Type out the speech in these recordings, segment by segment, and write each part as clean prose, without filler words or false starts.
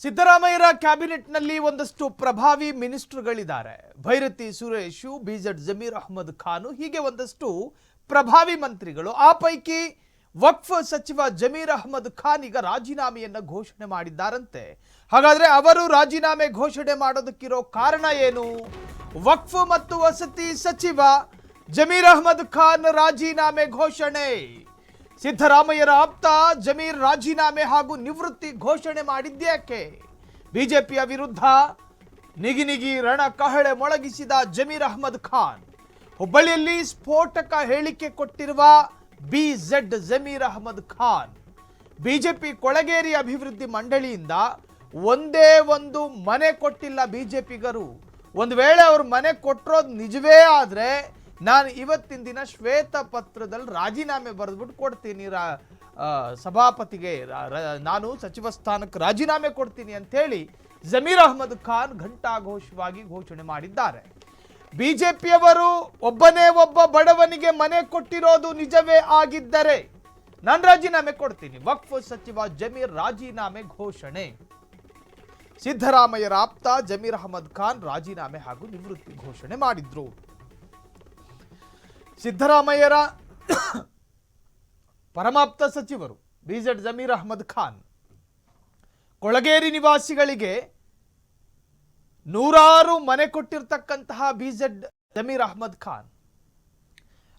ಸಿದ್ದರಾಮಯ್ಯರ ಕ್ಯಾಬಿನೆಟ್ನಲ್ಲಿ ಒಂದಷ್ಟು ಪ್ರಭಾವಿ ಮಿನಿಸ್ಟರ್ಗಳಿದ್ದಾರೆ. ಭೈರತಿ ಸುರೇಶ್, ಬಿಜೆಡ್ ಜಮೀರ್ ಅಹ್ಮದ್ ಖಾನ್, ಹೀಗೆ ಒಂದಷ್ಟು ಪ್ರಭಾವಿ ಮಂತ್ರಿಗಳು. ಆ ಪೈಕಿ ವಕ್ಫ್ ಸಚಿವ ಜಮೀರ್ ಅಹ್ಮದ್ ಖಾನ್ ಈಗ ರಾಜೀನಾಮೆಯನ್ನ ಘೋಷಣೆ ಮಾಡಿದ್ದಾರಂತೆ. ಹಾಗಾದ್ರೆ ಅವರು ರಾಜೀನಾಮೆ ಘೋಷಣೆ ಮಾಡೋದಕ್ಕಿರೋ ಕಾರಣ ಏನು? ವಕ್ಫ್ ಮತ್ತು ವಸತಿ ಸಚಿವ ಜಮೀರ್ ಅಹ್ಮದ್ ಖಾನ್ ರಾಜೀನಾಮೆ ಘೋಷಣೆ. ಸಿದ್ದರಾಮಯ್ಯರ ಆಪ್ತ ಜಮೀರ್ ರಾಜೀನಾಮೆ ಹಾಗೂ ನಿವೃತ್ತಿ ಘೋಷಣೆ ಮಾಡಿದ್ಯಾಕೆ? ಬಿಜೆಪಿಯ ವಿರುದ್ಧ ನಿಗಿ ರಣ ಕಹಳೆ ಮೊಳಗಿಸಿದ ಜಮೀರ್ ಅಹ್ಮದ್ ಖಾನ್. ಹುಬ್ಬಳ್ಳಿಯಲ್ಲಿ ಸ್ಫೋಟಕ ಹೇಳಿಕೆ ಕೊಟ್ಟಿರುವ ಬಿಜೆಡ್ ಜಮೀರ್ ಅಹ್ಮದ್ ಖಾನ್. ಬಿಜೆಪಿ ಕೊಳಗೇರಿ ಅಭಿವೃದ್ಧಿ ಮಂಡಳಿಯಿಂದ ಒಂದೇ ಒಂದು ಮನೆ ಕೊಟ್ಟಿಲ್ಲ ಬಿಜೆಪಿಗರು. ಒಂದು ವೇಳೆ ಅವರು ಮನೆ ಕೊಟ್ಟಿರೋದು ನಿಜವೇ ಆದ್ರೆ ನಾನು ಇವತ್ತಿನ ದಿನ ಶ್ವೇತ ಪತ್ರದಲ್ಲಿ ರಾಜೀನಾಮೆ ಬರೆದ್ಬಿಟ್ಟು ಕೊಡ್ತೀನಿ, ಸಭಾಪತಿಗೆ ನಾನು ಸಚಿವ ಸ್ಥಾನಕ್ಕೆ ರಾಜೀನಾಮೆ ಕೊಡ್ತೀನಿ ಅಂತ ಹೇಳಿ ಜಮೀರ್ ಅಹ್ಮದ್ ಖಾನ್ ಘಂಟಾಘೋಷವಾಗಿ ಘೋಷಣೆ ಮಾಡಿದ್ದಾರೆ. ಬಿಜೆಪಿಯವರು ಒಬ್ಬನೇ ಒಬ್ಬ ಬಡವನಿಗೆ ಮನೆ ಕೊಟ್ಟಿರೋದು ನಿಜವೇ ಆಗಿದ್ದರೆ ನಾನು ರಾಜೀನಾಮೆ ಕೊಡ್ತೀನಿ. ವಕ್ಫ್ ಸಚಿವ ಜಮೀರ್ ರಾಜೀನಾಮೆ ಘೋಷಣೆ. ಸಿದ್ದರಾಮಯ್ಯರ ಆಪ್ತ ಜಮೀರ್ ಅಹ್ಮದ್ ಖಾನ್ ರಾಜೀನಾಮೆ ಹಾಗೂ ನಿವೃತ್ತಿ ಘೋಷಣೆ ಮಾಡಿದ್ರು. ಸಿದ್ದರಾಮಯ್ಯರ ಪರಮಾಪ್ತ ಸಚಿವರು ಬಿಜೆಡ್ ಜಮೀರ್ ಅಹ್ಮದ್ ಖಾನ್ ಕೊಳಗೇರಿ ನಿವಾಸಿಗಳಿಗೆ ನೂರಾರು ಮನೆ ಕೊಟ್ಟಿರ್ತಕ್ಕಂತಹ ಬಿಜೆಡ್ ಜಮೀರ್ ಅಹ್ಮದ್ ಖಾನ್,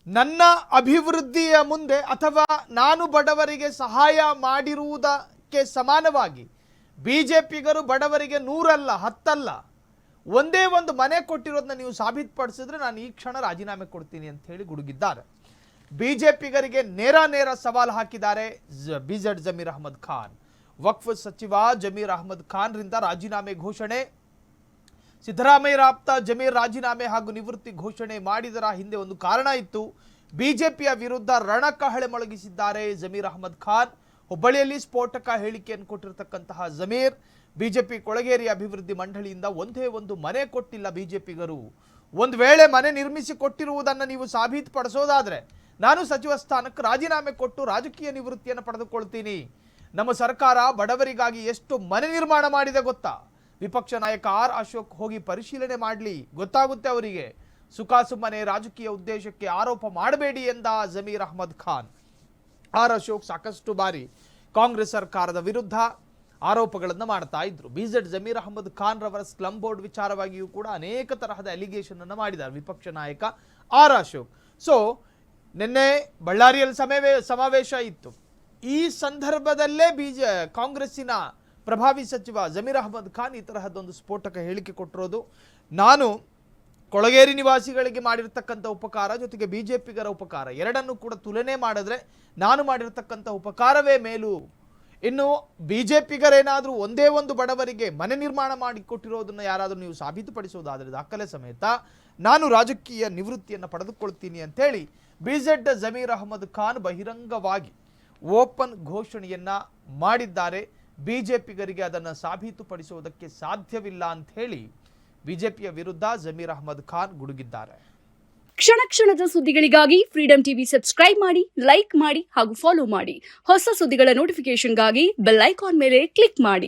ನನ್ನ ಅಭಿವೃದ್ಧಿಯ ಮುಂದೆ ಅಥವಾ ನಾನು ಬಡವರಿಗೆ ಸಹಾಯ ಮಾಡಿರುವುದಕ್ಕೆ ಸಮಾನವಾಗಿ ಬಿಜೆಪಿಗರು ಬಡವರಿಗೆ 100 ಅಲ್ಲ 10 ಅಲ್ಲ ಒಂದೇ ಒಂದು ಮನೆ ಕೊಟ್ಟಿರೋದನ್ನ ನೀವು ಸಾಬೀತುಪಡಿಸಿದ್ರೆ ನಾನು ಈ ಕ್ಷಣ ರಾಜೀನಾಮೆ ಕೊಡ್ತೀನಿ ಅಂತ ಹೇಳಿ ಗುಡುಗಿದ್ದಾರೆ. ಬಿಜೆಪಿಗರಿಗೆ ನೇರ ಸವಾಲು ಹಾಕಿದ್ದಾರೆ ಬಿಜೆಡ್ ಜಮೀರ್ ಅಹ್ಮದ್ ಖಾನ್. ವಕ್ಫ್ ಸಚಿವ ಜಮೀರ್ ಅಹ್ಮದ್ ಖಾನ್ ರಿಂದ ರಾಜೀನಾಮೆ ಘೋಷಣೆ. ಸಿದ್ದರಾಮಯ್ಯರ ಆಪ್ತ ಜಮೀರ್ ರಾಜೀನಾಮೆ ಹಾಗೂ ನಿವೃತ್ತಿ ಘೋಷಣೆ ಮಾಡಿದರ ಹಿಂದೆ ಒಂದು ಕಾರಣ ಇತ್ತು. ಬಿಜೆಪಿಯ ವಿರುದ್ಧ ರಣಕಹಳೆ ಮೊಳಗಿಸಿದ್ದಾರೆ ಜಮೀರ್ ಅಹ್ಮದ್ ಖಾನ್. ಹುಬ್ಬಳ್ಳಿಯಲ್ಲಿ ಸ್ಫೋಟಕ ಹೇಳಿಕೆಯನ್ನು ಕೊಟ್ಟಿರತಕ್ಕಂತಹ ಜಮೀರ್, ಬಿಜೆಪಿ ಕೊಳಗೇರಿ ಅಭಿವೃದ್ಧಿ ಮಂಡಳಿಯಿಂದ ಒಂದೇ ಒಂದು ಮನೆ ಕೊಟ್ಟಿಲ್ಲ ಬಿಜೆಪಿಗರು. ಒಂದು ವೇಳೆ ಮನೆ ನಿರ್ಮಿಸಿ ಕೊಟ್ಟಿರುವುದನ್ನು ನೀವು ಸಾಬೀತುಪಡಿಸೋದಾದ್ರೆ ನಾನು ಸಚಿವ ಸ್ಥಾನಕ್ಕೆ ರಾಜೀನಾಮೆ ಕೊಟ್ಟು ರಾಜಕೀಯ ನಿವೃತ್ತಿಯನ್ನು ಪಡೆದುಕೊಳ್ತೀನಿ. ನಮ್ಮ ಸರ್ಕಾರ ಬಡವರಿಗಾಗಿ ಎಷ್ಟು ಮನೆ ನಿರ್ಮಾಣ ಮಾಡಿದೆ ಗೊತ್ತಾ? ವಿಪಕ್ಷ ನಾಯಕ ಆರ್ ಅಶೋಕ್ ಹೋಗಿ ಪರಿಶೀಲನೆ ಮಾಡಲಿ, ಗೊತ್ತಾಗುತ್ತೆ ಅವರಿಗೆ. ಸುಖಾಸುಮ್ಮನೆ ರಾಜಕೀಯ ಉದ್ದೇಶಕ್ಕೆ ಆರೋಪ ಮಾಡಬೇಡಿ ಎಂದ ಜಮೀರ್ ಅಹ್ಮದ್ ಖಾನ್. ಆರ್ ಅಶೋಕ್ ಸಾಕಷ್ಟು ಬಾರಿ ಕಾಂಗ್ರೆಸ್ ಸರ್ಕಾರದ ವಿರುದ್ಧ ಆರೋಪಗಳನ್ನು ಮಾಡ್ತಾ ಇದ್ರು. ಬಿಜೆಡ್ ಜಮೀರ್ ಅಹ್ಮದ್ ಖಾನ್ ರವರ ಸ್ಲಂ ಬೋರ್ಡ್ ವಿಚಾರವಾಗಿಯೂ ಕೂಡ ಅನೇಕ ತರಹದ ಅಲಿಗೇಷನ್ ಅನ್ನು ಮಾಡಿದ್ದಾರೆ ವಿಪಕ್ಷ ನಾಯಕ ಆರ್ ಅಶೋಕ್. ಸೊ ನಿನ್ನೆ ಬಳ್ಳಾರಿಯಲ್ಲಿ ಸಮಾವೇಶ ಇತ್ತು. ಈ ಸಂದರ್ಭದಲ್ಲೇ ಕಾಂಗ್ರೆಸ್ಸಿನ ಪ್ರಭಾವಿ ಸಚಿವ ಜಮೀರ್ ಅಹ್ಮದ್ ಖಾನ್ ಈ ತರಹದೊಂದು ಸ್ಫೋಟಕ ಹೇಳಿಕೆ ಕೊಟ್ಟಿರೋದು. ನಾನು ಕೊಳಗೇರಿ ನಿವಾಸಿಗಳಿಗೆ ಮಾಡಿರ್ತಕ್ಕಂಥ ಉಪಕಾರ ಜೊತೆಗೆ ಬಿಜೆಪಿಗರ ಉಪಕಾರ ಎರಡನ್ನೂ ಕೂಡ ತುಲನೆ ಮಾಡಿದ್ರೆ ನಾನು ಮಾಡಿರ್ತಕ್ಕಂಥ ಉಪಕಾರವೇ ಮೇಲು. ಇನ್ನು ಬಿಜೆಪಿಗರೇನಾದರೂ ಒಂದೇ ಒಂದು ಬಡವರಿಗೆ ಮನೆ ನಿರ್ಮಾಣ ಮಾಡಿಕೊಟ್ಟಿರೋದನ್ನು ಯಾರಾದರೂ ನೀವು ಸಾಬೀತುಪಡಿಸೋದಾದರೆ ದಾಖಲೆ ಸಮೇತ ನಾನು ರಾಜಕೀಯ ನಿವೃತ್ತಿಯನ್ನು ಪಡೆದುಕೊಳ್ತೀನಿ ಅಂತೇಳಿ ಬಿಜೆಡ್ ಜಮೀರ್ ಅಹ್ಮದ್ ಖಾನ್ ಬಹಿರಂಗವಾಗಿ ಓಪನ್ ಘೋಷಣೆಯನ್ನ ಮಾಡಿದ್ದಾರೆ. ಬಿಜೆಪಿಗರಿಗೆ ಅದನ್ನು ಸಾಬೀತುಪಡಿಸುವುದಕ್ಕೆ ಸಾಧ್ಯವಿಲ್ಲ ಅಂತ ಹೇಳಿ ಬಿಜೆಪಿಯ ವಿರುದ್ಧ ಜಮೀರ್ ಅಹ್ಮದ್ ಖಾನ್ ಗುಡುಗಿದ್ದಾರೆ. ಕ್ಷಣ ಕ್ಷಣದ ಸುದ್ದಿಗಳಿಗಾಗಿ ಫ್ರೀಡಂ ಟಿವಿ ಸಬ್ಸ್ಕ್ರೈಬ್ ಮಾಡಿ, ಲೈಕ್ ಮಾಡಿ ಹಾಗೂ ಫಾಲೋ ಮಾಡಿ. ಹೊಸ ಸುದ್ದಿಗಳ ನೋಟಿಫಿಕೇಶನ್ಗಾಗಿ ಬೆಲ್ ಐಕಾನ್ ಮೇಲೆ ಕ್ಲಿಕ್ ಮಾಡಿ.